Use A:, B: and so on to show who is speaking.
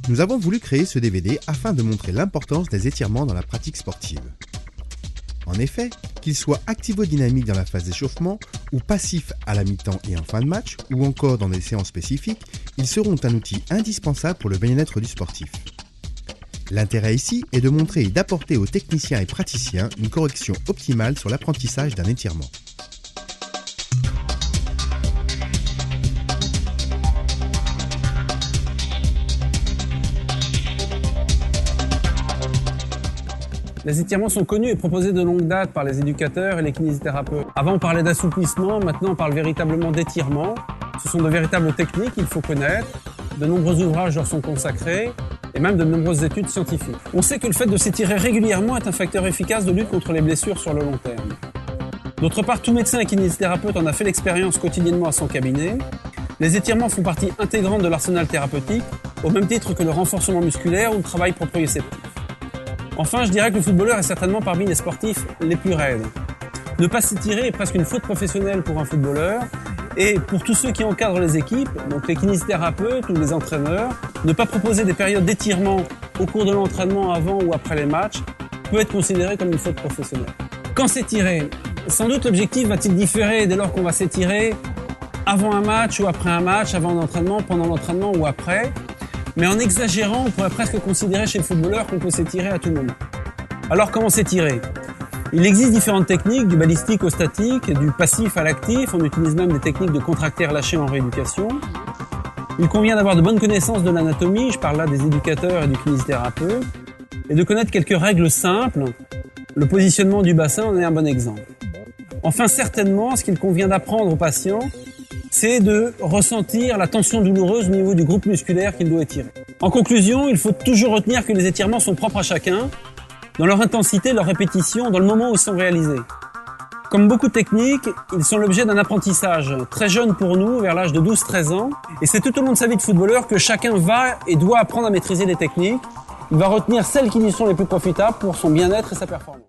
A: Nous avons voulu créer ce DVD afin de montrer l'importance des étirements dans la pratique sportive. En effet, qu'ils soient activo-dynamiques dans la phase d'échauffement ou passifs à la mi-temps et en fin de match, ou encore dans des séances spécifiques, ils seront un outil indispensable pour le bien-être du sportif. L'intérêt ici est de montrer et d'apporter aux techniciens et praticiens une correction optimale sur l'apprentissage d'un étirement.
B: Les étirements sont connus et proposés de longue date par les éducateurs et les kinésithérapeutes. Avant, on parlait d'assouplissement, maintenant on parle véritablement d'étirement. Ce sont de véritables techniques qu'il faut connaître. De nombreux ouvrages leur sont consacrés et même de nombreuses études scientifiques. On sait que le fait de s'étirer régulièrement est un facteur efficace de lutte contre les blessures sur le long terme. D'autre part, tout médecin et kinésithérapeute en a fait l'expérience quotidiennement à son cabinet. Les étirements font partie intégrante de l'arsenal thérapeutique, au même titre que le renforcement musculaire ou le travail proprioceptif. Enfin, je dirais que le footballeur est certainement parmi les sportifs les plus raides. Ne pas s'étirer est presque une faute professionnelle pour un footballeur. Et pour tous ceux qui encadrent les équipes, donc les kinésithérapeutes ou les entraîneurs, ne pas proposer des périodes d'étirement au cours de l'entraînement avant ou après les matchs peut être considéré comme une faute professionnelle. Quand s'étirer? Sans doute l'objectif va-t-il différer dès lors qu'on va s'étirer avant un match ou après un match, avant l'entraînement, pendant l'entraînement ou après. Mais en exagérant, on pourrait presque considérer chez le footballeur qu'on peut s'étirer à tout moment. Alors comment s'étirer? Il existe différentes techniques, du balistique au statique, du passif à l'actif. On utilise même des techniques de contracté-relâché en rééducation. Il convient d'avoir de bonnes connaissances de l'anatomie, je parle là des éducateurs et du kinésithérapeute, et de connaître quelques règles simples. Le positionnement du bassin en est un bon exemple. Enfin, certainement, ce qu'il convient d'apprendre au patient, c'est de ressentir la tension douloureuse au niveau du groupe musculaire qu'il doit étirer. En conclusion, il faut toujours retenir que les étirements sont propres à chacun, dans leur intensité, leur répétition, dans le moment où ils sont réalisés. Comme beaucoup de techniques, ils sont l'objet d'un apprentissage très jeune pour nous, vers l'âge de 12-13 ans, et c'est tout au long de sa vie de footballeur que chacun va et doit apprendre à maîtriser les techniques. Il va retenir celles qui lui sont les plus profitables pour son bien-être et sa performance.